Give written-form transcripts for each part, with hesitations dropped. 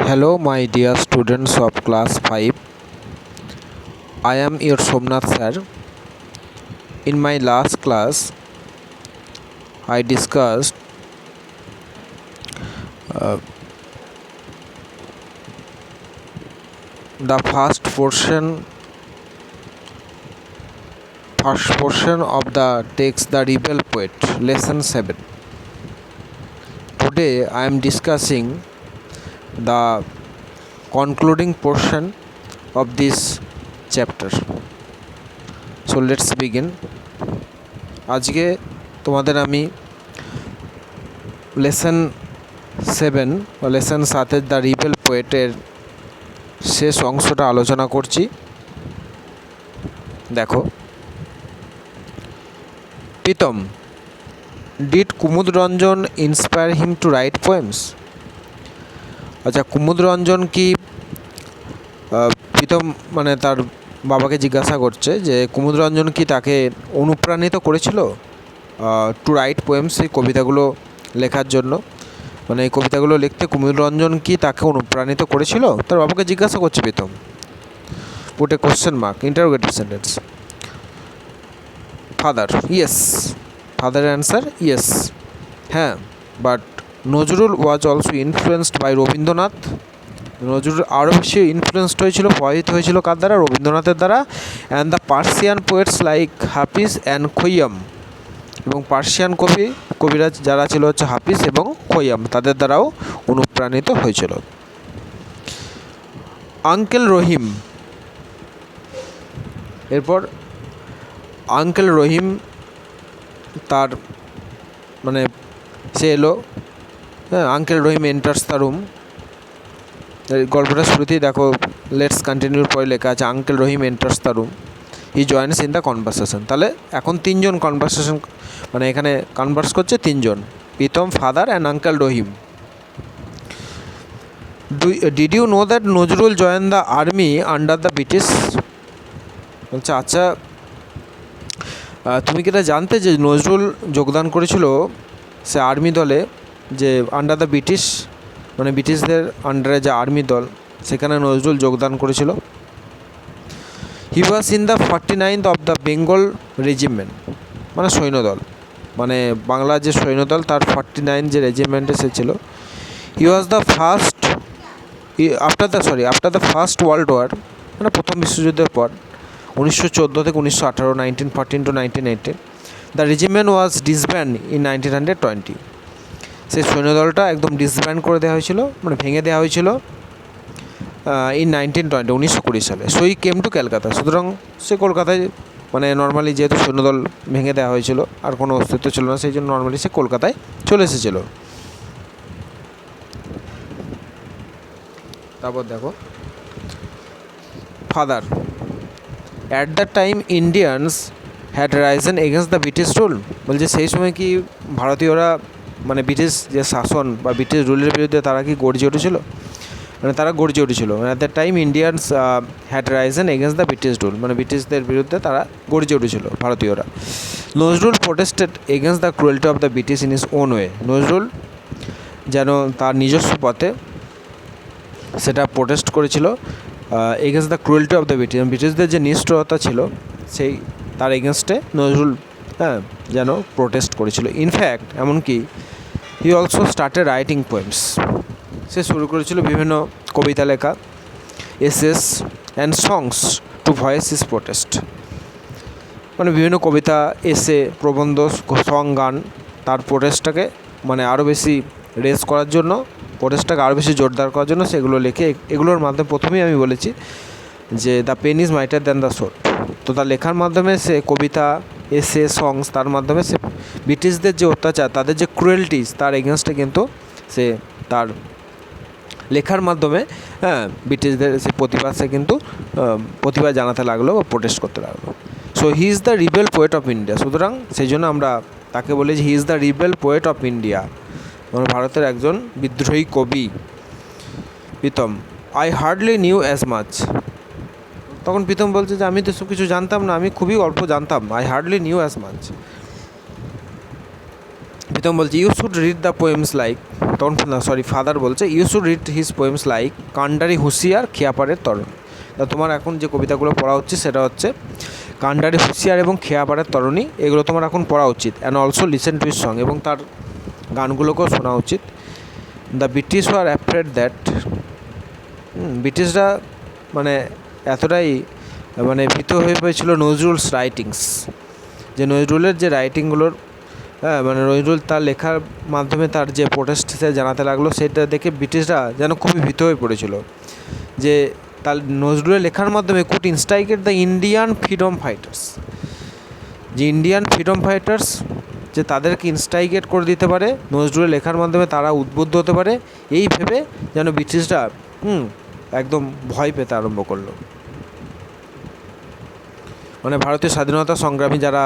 Hello, my dear students of class 5. I am your Somnath sir. In my last class, I discussed uh, the first portion of the text The Rebel Poet, lesson 7. Today, I am discussing the concluding portion of this chapter. So let's begin. আজকে তোমাদের আমি lesson 7 বা lesson 7 the rebel পোয়েটের শেষ অংশটা আলোচনা করছি। দেখো, Pritam, did Kumud Ranjan inspire him to write poems? আচ্ছা, কুমুদ রঞ্জন কি প্রীতম মানে তার বাবাকে জিজ্ঞাসা করছে যে কুমুদ রঞ্জন কি তাকে অনুপ্রাণিত করেছিল টু রাইট পোয়েমস, এই কবিতাগুলো লেখার জন্য? মানে এই কবিতাগুলো লিখতে কুমুদ রঞ্জন কি তাকে অনুপ্রাণিত করেছিল? তার বাবাকে জিজ্ঞাসা করছে Pritam. Put a question mark, interrogative sentence. Father, yes. Father answer, yes, হ্যাঁ। But Nazrul was also influenced by Rabindranath. Nazrul আরও বেশি ইনফ্লুয়েন্সড হয়েছিল, প্রভাবিত হয়েছিল কার দ্বারা? রবীন্দ্রনাথের দ্বারা। And the Persian poets like Hafiz and Khayyam, এবং পার্সিয়ান কবিরাজ যারা ছিল হচ্ছে হাফিজ এবং খৈয়াম, তাদের দ্বারাও অনুপ্রাণিত হয়েছিল। আঙ্কেল রহিম, এরপর আঙ্কেল রহিম তার মানে সে এলো, হ্যাঁ। Uncle Rahim enters the room. গল্পটা শুরুতেই দেখো, লেটস কন্টিনিউর পরে লেখা আছে uncle Rahim enters the room, he joins in the conversation. তাহলে এখন তিনজন কনভারসেশন, মানে এখানে কনভার্স করছে তিনজন, Pritam, father and uncle Rahim. Did you know that Nazrul join the army under the British? বলছে আচ্ছা, তুমি কি এটা জানতে যে নজরুল যোগদান করেছিল সে আর্মি দলে, যে আন্ডার দ্য ব্রিটিশ, মানে ব্রিটিশদের আন্ডারে যে আর্মি দল, সেখানে নজরুল যোগদান করেছিল। He was in the 49th of the Bengal regiment, মানে সৈন্যদল, মানে বাংলার যে সৈন্যদল তার 49 যে রেজিমেন্টে সে ছিল। He was the first after the first world war, মানে প্রথম বিশ্বযুদ্ধের পর 1914 থেকে 1918, 1914 to 1918। The regiment was disband in 1920। সেই সৈন্যদলটা একদম ডিসব্যান্ড করে দেওয়া হয়েছিল, মানে ভেঙে দেওয়া হয়েছিল ইন 1920, 1920 সালে। So he came to Calcutta, সুতরাং সে কলকাতায়, মানে নর্মালি যেহেতু সৈন্যদল ভেঙে দেওয়া হয়েছিল, আর কোনো অস্তিত্ব ছিল না, সেই জন্য নর্মালি সে কলকাতায় চলে এসেছিল। তারপর দেখো, father, at the time Indians had Ryzen against the British rule. বলছে সেই সময় কি ভারতীয়রা, মানে ব্রিটিশ যে শাসন বা ব্রিটিশ রুলের বিরুদ্ধে তারা কি গর্জে উঠেছিল? মানে তারা গর্জে উঠেছিল। At the time Indians had Ryzen against the British rule, মানে ব্রিটিশদের বিরুদ্ধে তারা গর্জে উঠেছিল ভারতীয়রা। Nazrul protested against the cruelty of the British in his own way. Nazrul যেন তার নিজস্ব পথে সেটা প্রোটেস্ট করেছিল against the cruelty of the British, ব্রিটিশদের যে নিষ্ঠুরতা ছিল সেই তার এগেনস্টে নজরুল, হ্যাঁ, যেন প্রোটেস্ট করেছিল। ইনফ্যাক্ট এমনকি he also started writing poems, সে শুরু করেছিল বিভিন্ন কবিতা লেখা, essays and songs to voice his protest, মানে বিভিন্ন কবিতা, এসে, প্রবন্ধ, সং, গান, তার প্রোটেস্টটাকে মানে আরও বেশি রেজ করার জন্য, প্রোটেস্টটাকে আরও বেশি জোরদার করার জন্য সেগুলো লেখে। এগুলোর মাধ্যমে প্রথমেই আমি বলেছি যে the pen is mightier than the sword. তো তার লেখার মাধ্যমে সে কবিতা, এসে, সংস, তার মাধ্যমে সে ব্রিটিশদের যে অত্যাচার, তাদের যে ক্রুয়েলটিস, তার এগেনস্টে কিন্তু সে তার লেখার মাধ্যমে, হ্যাঁ, ব্রিটিশদের সে প্রতিবাদ, সে কিন্তু প্রতিবাদ জানাতে লাগলো বা প্রোটেস্ট করতে লাগলো। So he is the rebel poet of India. সুতরাং সেই জন্য আমরা তাকে বলি যে he is the rebel poet of India, মানে ভারতের একজন বিদ্রোহী কবি। Pritam, I hardly knew as much. তখন প্রীতম বলছে যে আমি তো সব কিছু জানতাম না, আমি খুবই অল্প জানতাম। I hardly knew as much. Pritam বলছে you should read the poems like, তখন ফাদার বলছে you should read his poems like কান্ডারি হুঁশিয়ার খেয়াপাড়ের তরণ। তা তোমার এখন যে কবিতাগুলো পড়া হচ্ছে সেটা হচ্ছে কান্ডারি হুঁশিয়ার এবং খেয়াপাড়ের তরণী, এগুলো তোমার এখন পড়া উচিত। And also listen to his song, এবং তার গানগুলোকেও শোনা উচিত। The British war afraid that, ব্রিটিশরা মানে এতটাই মানে ভীত হয়ে পড়েছিল নজরুলস রাইটিংস, যে নজরুলের যে রাইটিংগুলোর মানে নজরুল তার লেখার মাধ্যমে তার যে প্রোটেস্ট সে জানাতে লাগলো, সেটা দেখে ব্রিটিশরা যেন খুবই ভীত হয়ে পড়েছিল। যে তার নজরুলের লেখার মাধ্যমে could instigate the Indian freedom fighters, যে ইন্ডিয়ান ফ্রিডম ফাইটার্স যে তাদেরকে ইনস্টাইগেট করে দিতে পারে নজরুলের লেখার মাধ্যমে, তারা উদ্বুদ্ধ হতে পারে, এই ভেবে যেন ব্রিটিশরা একদম ভয় পেতে আরম্ভ করলো। মানে ভারতীয় স্বাধীনতা সংগ্রামী যারা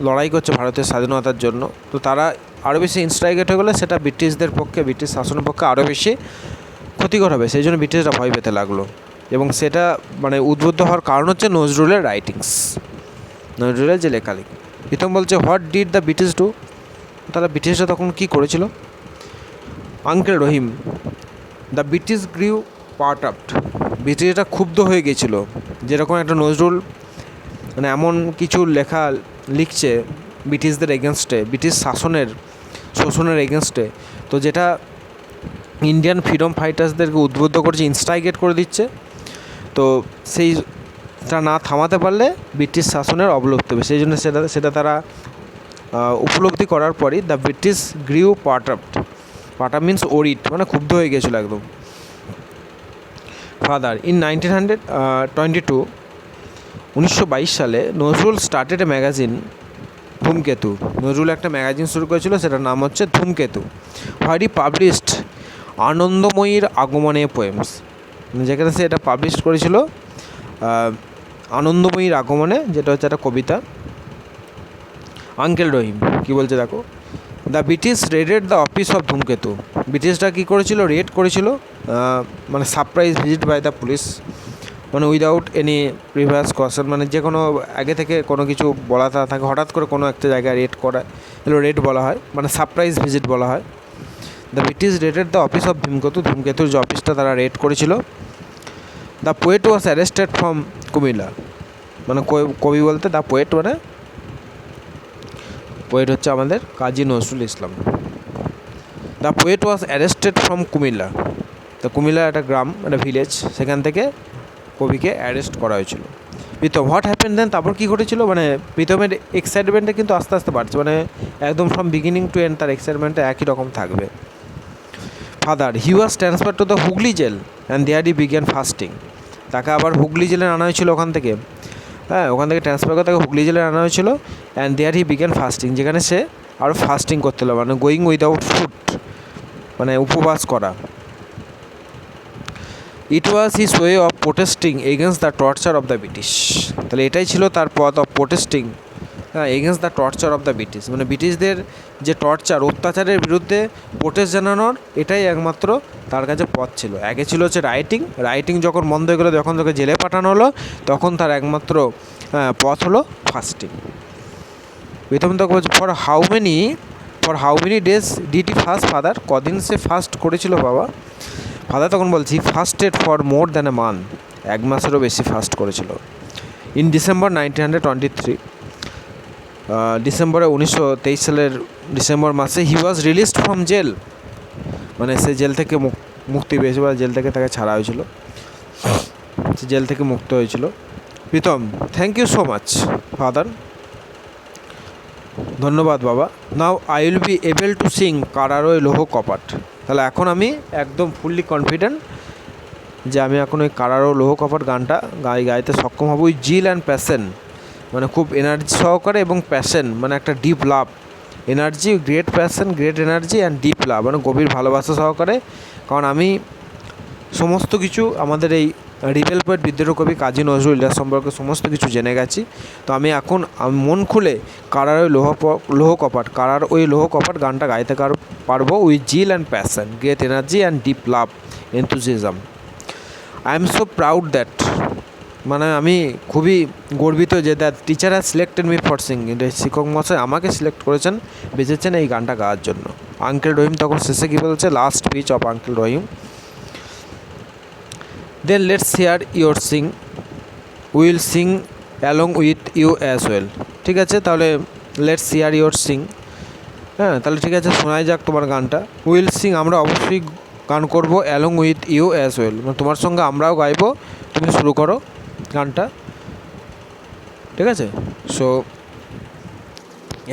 লড়াই করছে ভারতের স্বাধীনতার জন্য, তো তারা আরও বেশি ইনস্টাইগেট হয়ে গেলে সেটা ব্রিটিশদের পক্ষে, ব্রিটিশ শাসনের পক্ষে আরও বেশি ক্ষতিকর হবে, সেই জন্য ব্রিটিশরা ভয় পেতে লাগলো। এবং সেটা মানে উদ্বুদ্ধ হওয়ার কারণ হচ্ছে নজরুলের রাইটিংস, নজরুলের যে লেখালেখি। প্রীতম বলছে what did the British do, তারা ব্রিটিশরা তখন কী করেছিল। Uncle Rahim, the British গ্রিউ part upped, ব্রিটিশরা ক্ষুব্ধ হয়ে গেছিল, যেরকম একটা নজরুল মানে এমন কিছু লেখা লিখছে ব্রিটিশদের এগেনস্টে, ব্রিটিশ শোষণের এগেনস্টে, তো যেটা ইন্ডিয়ান ফ্রিডম ফাইটার্সদেরকে উদ্বুদ্ধ করছে, ইনস্টাইগেট করে দিচ্ছে। তো সেইটা না থামাতে পারলে ব্রিটিশ শাসনের অবলুপ্তি হবে, সেই জন্য সেটা তারা উপলব্ধি করার পরই the British গ্রিউ part up means ওরিট, মানে ক্ষুব্ধ হয়ে গেছিলো একদম। ফাদার ইন 1922, 1922 সালে নজরুল স্টার্টেড এ ম্যাগাজিন ধূমকেতু, নজরুল একটা ম্যাগাজিন শুরু করেছিল, সেটার নাম হচ্ছে ধূমকেতু। হোয়ার হি পাবলিশড আনন্দময়ীর আগমনে পোয়েমস, যেখানে সে এটা পাবলিশ করেছিল আনন্দময়ীর আগমনে, যেটা হচ্ছে একটা কবিতা। আঙ্কেল রহিম কী বলছে দেখো, the British raided the office of Dhumketu, ব্রিটিশরা কী করেছিল, রেড করেছিল, মানে surprise visit by the police, মানে উইদাউট এনি প্রিভিয়াস কশন, মানে যে কোনো আগে থেকে কোনো কিছু বলা থাকে, হঠাৎ করে কোনো একটা জায়গায় রেড করা, এগুলো রেড বলা হয়, মানে সারপ্রাইজ ভিজিট বলা হয়। The British raided the office of Dhumketu, ধূমকেতুর যে অফিসটা তারা রেড করেছিল। The poet was arrested from Comilla, মানে কবি বলতে দ্য পোয়েট, মানে পোয়েট হচ্ছে আমাদের Kazi Nazrul Islam. The poet was arrested from Comilla, তো কুমিল্লা একটা গ্রাম, একটা ভিলেজ, সেখান থেকে কবিকে অ্যারেস্ট করা হয়েছিল। প্রীতম হোয়াট হ্যাপেন দেন, তারপর কী ঘটেছিল, মানে প্রীতমের এক্সাইটমেন্টটা কিন্তু আস্তে আস্তে বাড়ছে, মানে একদম ফ্রম বিগিনিং টু এন্ড তার এক্সাইটমেন্টটা একই রকম থাকবে। Father he was transfer to the Hooghly jail and there he began fasting, তাকে আবার হুগলি জেলে আনা হয়েছিল ওখান থেকে, ওখান থেকে ট্রান্সফার করে তাকে হুগলি জেলে আনা হয়েছিল। And there he began fasting, যেখানে সে আরও ফাস্টিং করতে হলো, মানে গোয়িং উইদাউট ফুড, মানে উপবাস করা। It was his way of protesting against the torture of the British, তাহলে এটাই ছিল তার পথ of protesting against the torture of the British, মানে ব্রিটিশদের যে টর্চার, অত্যাচারের বিরুদ্ধে প্রোটেস্ট জানানোর এটাই একমাত্র তার কাছে পথ ছিল। আগে ছিল হচ্ছে রাইটিং যখন বন্ধ হয়ে গেলো, যখন তাকে জেলে পাঠানো হলো, তখন তার একমাত্র পথ হলো ফাস্টিং। প্রথম তো বলছে for how many days did he fast father, কদিন সে ফাস্ট করেছিল বাবা। ফাদার তখন বলছি ফাস্টেড for more than a month, এক মাসেরও বেশি ফাস্ট করেছিল। ইন ডিসেম্বর 1923, ডিসেম্বরে 1923 সালের ডিসেম্বর মাসে হি ওয়াজ রিলিজড ফ্রম জেল, মানে সে জেল থেকে মুক্তি পেয়েছে, বা জেল থেকে তাকে ছাড়া হয়েছিল, সে জেল থেকে মুক্ত হয়েছিল। Pritam thank you so much father, ধন্যবাদ বাবা। Now I will be able to sing কারারোয় লৌহ কপাট, তাহলে এখন আমি একদম ফুললি কনফিডেন্ট যে আমি এখন ওই কারারো লৌহ কপাট গানটা গাইতে সক্ষম হব। ওই জিল অ্যান্ড প্যাশন, মানে খুব এনার্জি সহকারে, এবং প্যাশন মানে একটা deep love, energy, great passion, great energy and deep লাভ, মানে গভীর ভালোবাসা সহকারে। কারণ আমি সমস্ত কিছু আমাদের এই রিবেল পোয়েট বিদ্রোহ কবি কাজী নজরুল ইসলাম সম্পর্কে সমস্ত কিছু জেনে গেছি। তো আমি এখন মন খুলে কারার ওই লৌহ কপাট গানটা গাইতে পারবো with zeal and passion, great energy and deep love, enthusiasm. I am so proud that মানে আমি খুবই গর্বিত যে that teacher has selected me for singing, শিক্ষক মহাশয় আমাকে সিলেক্ট করেছেন, বেঁচেছেন এই গানটা গাওয়ার জন্য। আঙ্কেল রহিম তখন শেষে কী বলছে, last speech of uncle Rahim, then let's hear your sing, will sing along with you as well. ঠিক আছে, তাহলে লেটস হিয়ার ইউর সিং, হ্যাঁ তাহলে ঠিক আছে শোনাই যাক তোমার গানটা। উইল সিং, আমরা অবশ্যই গান করব, along with you as well, মানে তোমার সঙ্গে আমরাও গাইবো, তুমি শুরু করো গানটা। ঠিক আছে, সো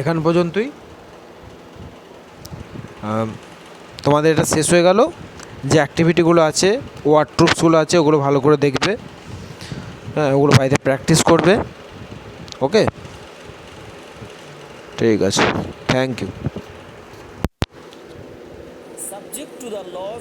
এখান পর্যন্তই তোমাদের এটা শেষ হয়ে গেল। যে অ্যাক্টিভিটিগুলো আছে, ওয়ার্ড ট্রুপসগুলো আছে, ওগুলো ভালো করে দেখবে, হ্যাঁ ওগুলো বাড়িতে প্র্যাকটিস করবে। ওকে, ঠিক আছে, thank you. Subject to the laws